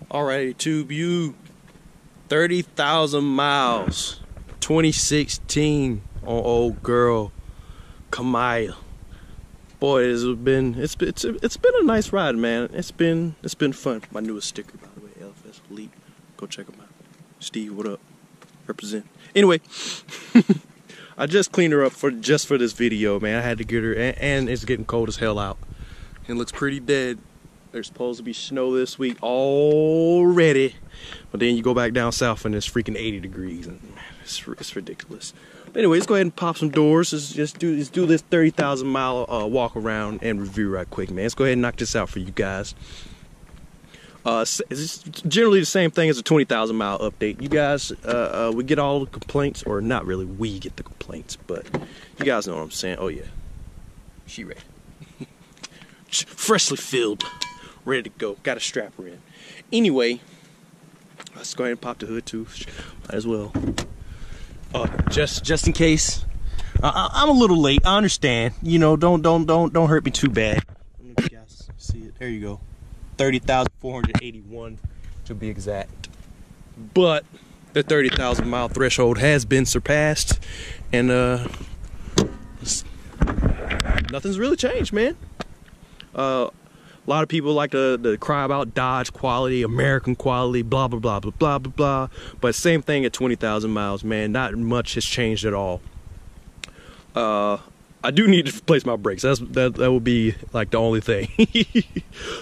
Alright, Tube U, 30,000 miles, 2016 on old girl Kamaya. Boy, it's been a nice ride, man. It's been fun. My newest sticker, by the way, LFS Elite. Go check them out. Steve, what up? Represent. Anyway, I just cleaned her up just for this video, man. I had to get her, and it's getting cold as hell out. It looks pretty dead. There's supposed to be snow this week already, but then you go back down south and it's freaking 80 degrees, and it's ridiculous. But anyway, let's go ahead and pop some doors. Let's do this 30,000 mile walk around and review right quick, man. Let's go ahead and knock this out for you guys. It's generally the same thing as a 20,000 mile update. You guys, we get all the complaints, or not really we get the complaints, but you guys know what I'm saying. Oh yeah, she ready. Freshly filled, ready to go. Got to strap her in. Anyway, let's go ahead and pop the hood too. Might as well. Just in case, I'm a little late. I understand. You know, don't hurt me too bad. Let me you guys see it. There you go. 30,481 to be exact. But the 30,000 mile threshold has been surpassed, and nothing's really changed, man. A lot of people like to cry about Dodge quality, American quality, blah blah blah blah blah blah blah. But same thing at 20,000 miles, man. Not much has changed at all. I do need to replace my brakes. That would be like the only thing.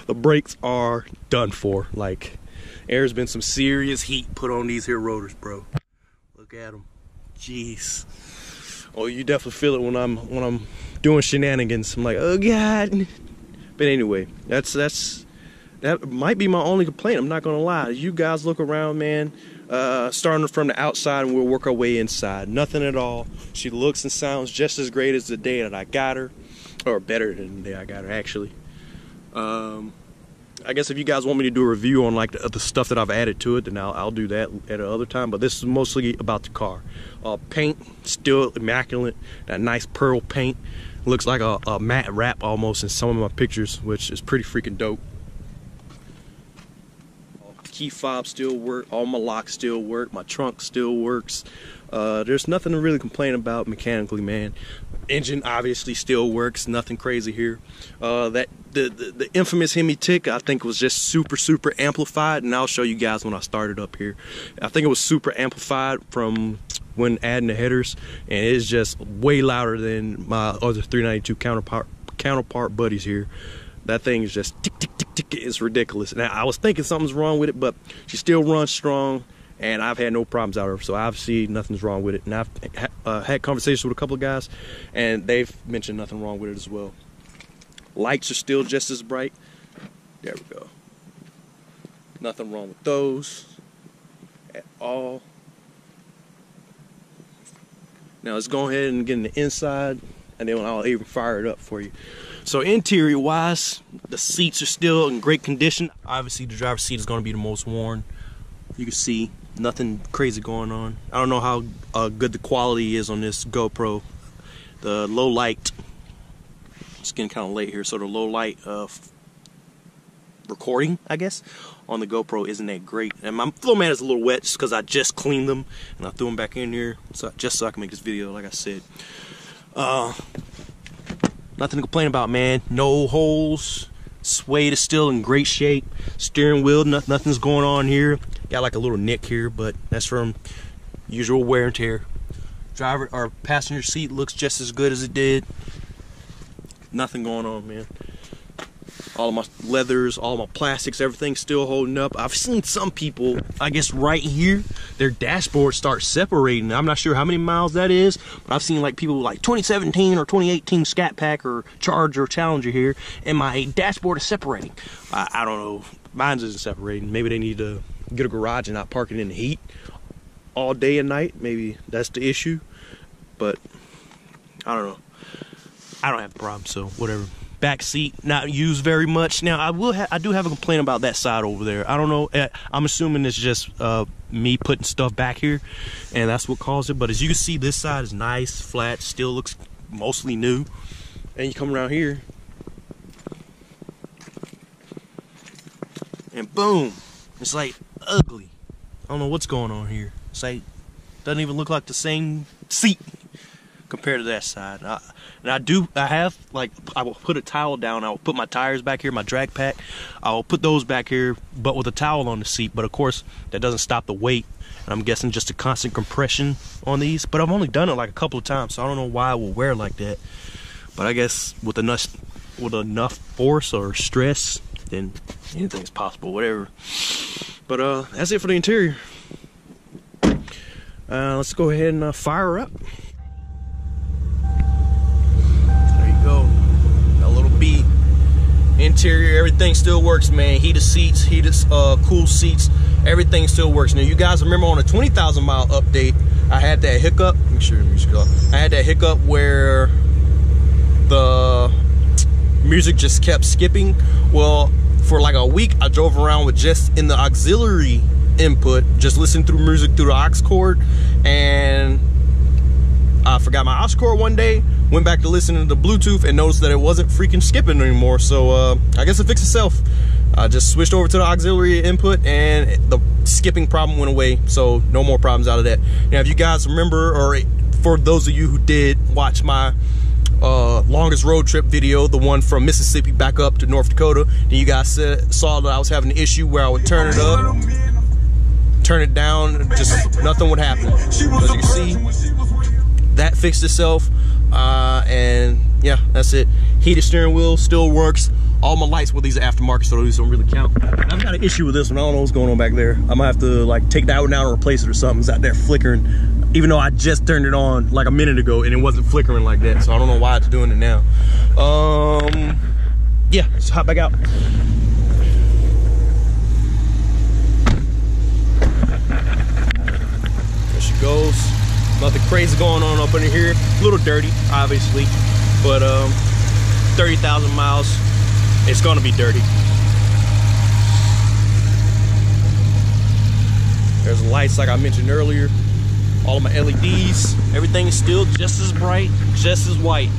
The brakes are done for. Like, there's been some serious heat put on these here rotors, bro. Look at them. Jeez. Oh, you definitely feel it when I'm doing shenanigans. I'm like, oh god. But anyway, that might be my only complaint. I'm not gonna lie. You guys look around, man. Starting from the outside, and we'll work our way inside. Nothing at all. She looks and sounds just as great as the day that I got her, or better than the day I got her, actually. I guess if you guys want me to do a review on like the stuff that I've added to it, then I'll do that at another time. But this is mostly about the car. Paint still immaculate. That nice pearl paint. Looks like a matte wrap almost in some of my pictures, which is pretty freaking dope. Key fobs still work, all my locks still work, my trunk still works. There's nothing to really complain about mechanically, man. Engine obviously still works, nothing crazy here. The infamous Hemi tick, I think, was just super amplified, and I'll show you guys when I started up here. I think it was super amplified from when adding the headers, and it's just way louder than my other 392 counterpart buddies here. That thing is just tick tick tick tick. It's ridiculous. Now I was thinking something's wrong with it, but she still runs strong, and I've had no problems out of her, so obviously nothing's wrong with it. And I've had conversations with a couple of guys, and they've mentioned nothing wrong with it as well. Lights are still just as bright. There we go. Nothing wrong with those at all. Now let's go ahead and get in the inside, and then I'll even fire it up for you. So interior wise, the seats are still in great condition. Obviously the driver's seat is going to be the most worn. You can see nothing crazy going on. I don't know how good the quality is on this GoPro. The low light, it's getting kind of late here, so the low light recording, I guess, on the GoPro isn't that great. And my floor mat is a little wet just because I just cleaned them and I threw them back in here just so I can make this video, like I said. Nothing to complain about, man. No holes. Suede is still in great shape. Steering wheel, nothing's going on here. Got like a little nick here, but that's from usual wear and tear. Driver or passenger seat looks just as good as it did. Nothing going on, man. All of my leathers, all of my plastics, everything's still holding up. I've seen some people, I guess right here, their dashboard start separating. I'm not sure how many miles that is, but I've seen like people like 2017 or 2018 Scat Pack or Charger or Challenger here, and my dashboard is separating. I don't know. Mine's isn't separating. Maybe they need to get a garage and not park it in the heat all day and night. Maybe that's the issue, but I don't know. I don't have a problem, so whatever. Back seat not used very much. Now I do have a complaint about that side over there. I don't know. I'm assuming it's just me putting stuff back here, and that's what caused it. But as you can see, this side is nice, flat, still looks mostly new. And you come around here, and boom, It's like ugly. I don't know what's going on here. It's like, doesn't even look like the same seat compared to that side. I will put a towel down. I will put my tires back here, my drag pack. I will put those back here, but with a towel on the seat. But of course, that doesn't stop the weight. And I'm guessing just a constant compression on these. But I've only done it like a couple of times, so I don't know why I will wear like that. But I guess with enough force or stress, then anything's possible, whatever. But that's it for the interior. Let's go ahead and fire her up. There you go. Got a little beat. Interior, everything still works, man. Heated seats, cool seats, everything still works. Now, you guys remember on a 20,000 mile update, I had that hiccup. Make sure the music go. I had that hiccup where the music just kept skipping. Well, for like a week, I drove around with just in the auxiliary input, just listening through music through the aux cord, and I forgot my aux cord one day, went back to listening to the Bluetooth and noticed that it wasn't freaking skipping anymore. So I guess it fixed itself. I just switched over to the auxiliary input and the skipping problem went away, so no more problems out of that. Now, if you guys remember, or for those of you who did watch my longest road trip video, the one from Mississippi back up to North Dakota, then you guys saw that I was having an issue where I would turn it up, turn it down, just nothing would happen. As you can see, that fixed itself, and yeah, that's it. Heated steering wheel still works. All my lights, well, these are aftermarket, so these don't really count. I've got an issue with this one. I don't know what's going on back there. I'm gonna have to like take that one out and replace it or something. It's out there flickering, even though I just turned it on like a minute ago and it wasn't flickering like that. So I don't know why it's doing it now. Yeah, let's hop back out. There she goes. Nothing crazy going on up in here. A little dirty, obviously, but 30,000 miles, it's gonna be dirty. There's lights like I mentioned earlier. All of my LEDs, everything is still just as bright, just as white.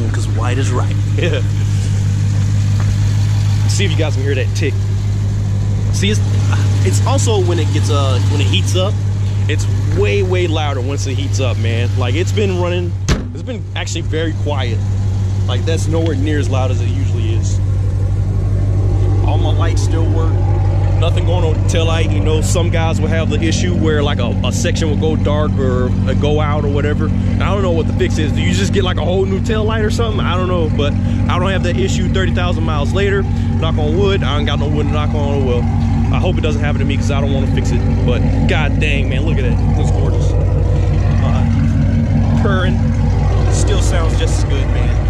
Because white is right. Yeah. See if you guys can hear that tick. See, it's also when it heats up, it's way louder once it heats up, man. Like, it's been running, it's been actually very quiet. Like, that's nowhere near as loud as it usually is. All my lights still work. Nothing going on with the tail light. You know, some guys will have the issue where like a section will go dark or go out or whatever. And I don't know what the fix is. Do you just get like a whole new tail light or something? I don't know, but I don't have that issue 30,000 miles later. Knock on wood. I ain't got no wood to knock on. Well, I hope it doesn't happen to me because I don't want to fix it. But god dang, man, look at that. It's gorgeous. Purring. It still sounds just as good, man.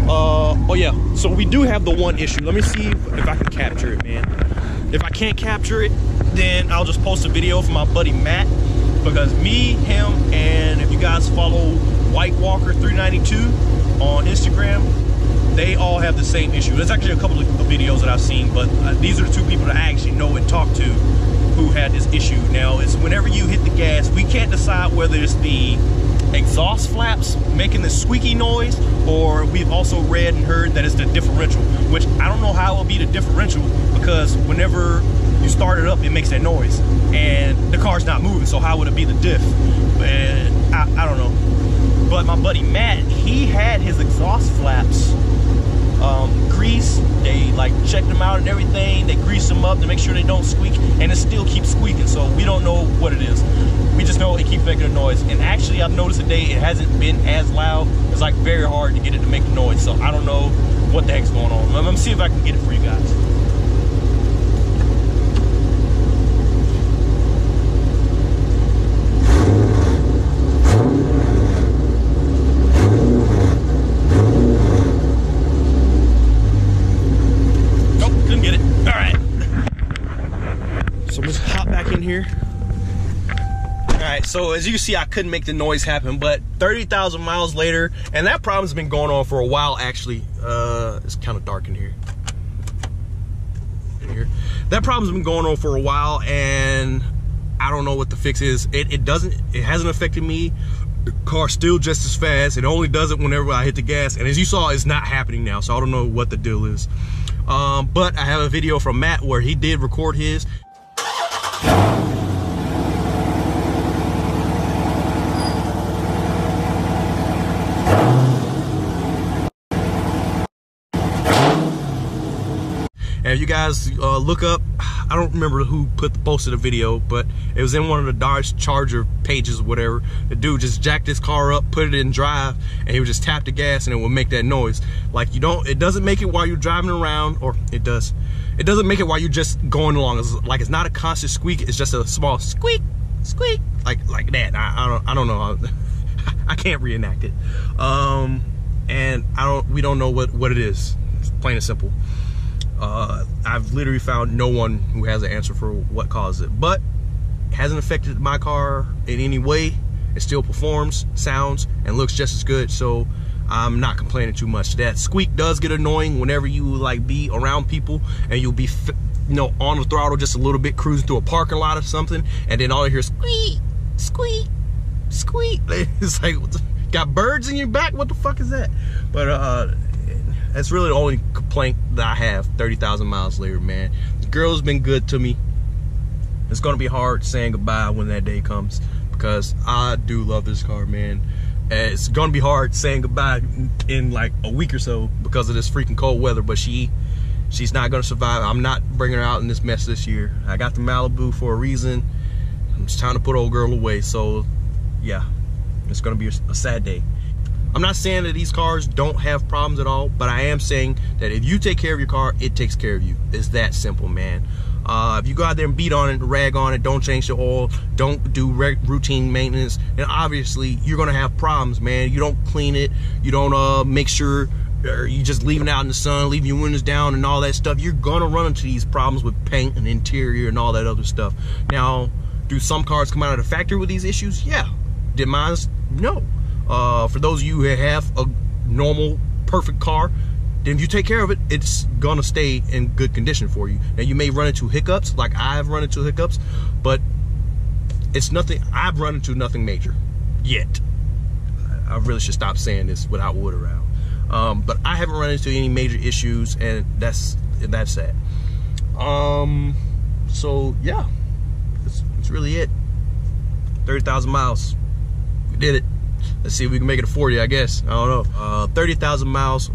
Oh yeah, so we do have the one issue. Let me see if I can capture it, man. If I can't capture it, then I'll just post a video for my buddy Matt, because me, him, and if you guys follow White Walker 392 on Instagram, they all have the same issue. There's actually a couple of videos that I've seen, but these are the two people that I actually know and talk to who had this issue. Now, it's whenever you hit the gas, we can't decide whether it's the exhaust flaps making this squeaky noise, or we've also read and heard that it's the differential, which I don't know how it will be the differential, because whenever you start it up, it makes that noise and the car's not moving, so how would it be the diff? And I don't know. But my buddy Matt, he had his exhaust flaps greased. They like checked them out and everything. They greased them up to make sure they don't squeak, and it still keeps squeaking, so we don't know what it is. We just know it keeps making a noise. And actually, I've noticed today it hasn't been as loud. It's like very hard to get it to make a noise, so I don't know what the heck's going on. I'm gonna see if I can get it for you guys. Here. All right, so as you can see, I couldn't make the noise happen, but 30,000 miles later, and that problem's been going on for a while, actually. It's kind of dark in here. That problem's been going on for a while, and I don't know what the fix is. It hasn't affected me. The car's still just as fast. It only does it whenever I hit the gas, and as you saw, it's not happening now, so I don't know what the deal is. But I have a video from Matt where he did record his. And if you guys look up, I don't remember who posted a video, but it was in one of the Dodge Charger pages or whatever. The dude just jacked his car up, put it in drive, and he would just tap the gas and it would make that noise. Like it doesn't make it while you're driving around, or it does. It doesn't make it while you're just going along. It's not a constant squeak, it's just a small squeak, squeak, like that. I don't know. I can't reenact it. And we don't know what it is. It's plain and simple. I've literally found no one who has an answer for what caused it, but it hasn't affected my car in any way. It still performs, sounds, and looks just as good, so I'm not complaining too much. That squeak does get annoying whenever you like be around people and you'll be on the throttle just a little bit, cruising through a parking lot or something, and then all you hear is squeak, squeak, squeak. It's like, got birds in your back? What the fuck is that? But that's really the only complaint that I have 30,000 miles later, man. The girl's been good to me. It's gonna be hard saying goodbye when that day comes, because I do love this car, man. It's gonna be hard saying goodbye in like a week or so because of this freaking cold weather, but she's not gonna survive. I'm not bringing her out in this mess this year. I got the Malibu for a reason. It's time to put old girl away, so yeah, it's gonna be a sad day. I'm not saying that these cars don't have problems at all, but I am saying that if you take care of your car, it takes care of you. It's that simple, man. If you go out there and beat on it, rag on it, don't change the oil, don't do routine maintenance, then obviously you're gonna have problems, man. You don't clean it, you don't make sure, or you just leave it out in the sun, leaving your windows down and all that stuff. You're gonna run into these problems with paint and interior and all that other stuff. Now, do some cars come out of the factory with these issues? Yeah. Did mine? No. For those of you who have a normal, perfect car, then if you take care of it, it's gonna stay in good condition for you. Now, you may run into hiccups, like I've run into hiccups, but it's nothing. I've run into nothing major yet. I really should stop saying this without wood around. But I haven't run into any major issues, and that's that. So yeah, that's really it. 30,000 miles. We did it. Let's see if we can make it to 40, I guess. I don't know. 30,000 miles,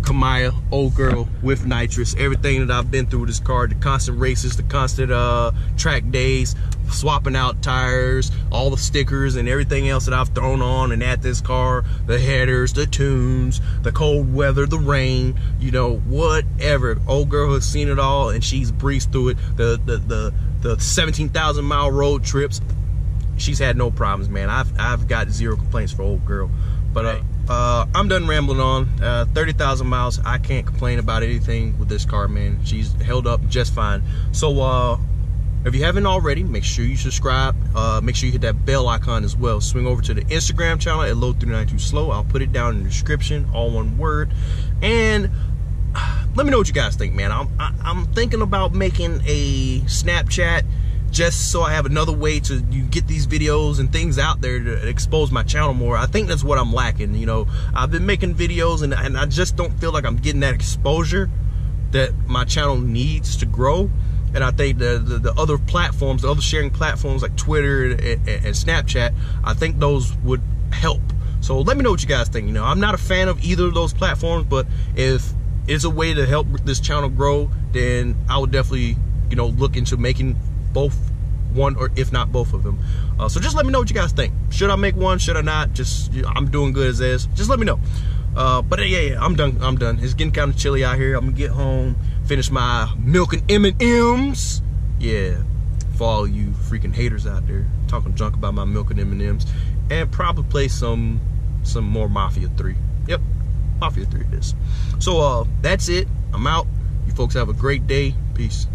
Kamaya, old girl, with nitrous. Everything that I've been through with this car, the constant races, the constant track days, swapping out tires, all the stickers and everything else that I've thrown on and at this car, the headers, the tunes, the cold weather, the rain, you know, whatever. Old girl has seen it all, and she's breezed through it. The 17,000 mile road trips, she's had no problems, man. I've got zero complaints for old girl. But I'm done rambling on. 30,000 miles, I can't complain about anything with this car, man. She's held up just fine. So if you haven't already, make sure you subscribe. Make sure you hit that bell icon as well. Swing over to the Instagram channel at Low392Slow. I'll put it down in the description, all one word. And let me know what you guys think, man. I'm thinking about making a Snapchat, just so I have another way to get these videos and things out there to expose my channel more. I think that's what I'm lacking. You know, I've been making videos and I just don't feel like I'm getting that exposure that my channel needs to grow. And I think the other platforms, the other sharing platforms like Twitter and Snapchat, I think those would help. So let me know what you guys think. You know, I'm not a fan of either of those platforms, but if it's a way to help this channel grow, then I would definitely, you know, look into making both, one or if not both of them. So just let me know what you guys think. Should I make one? Should I not? Just, I'm doing good as is. Just let me know. But yeah, I'm done. It's getting kind of chilly out here. I'm gonna get home, finish my milk and M&Ms. Yeah, for all you freaking haters out there talking junk about my milk and M&Ms, and probably play some more Mafia 3. Yep, Mafia 3 it is. So that's it. I'm out. You folks have a great day. Peace.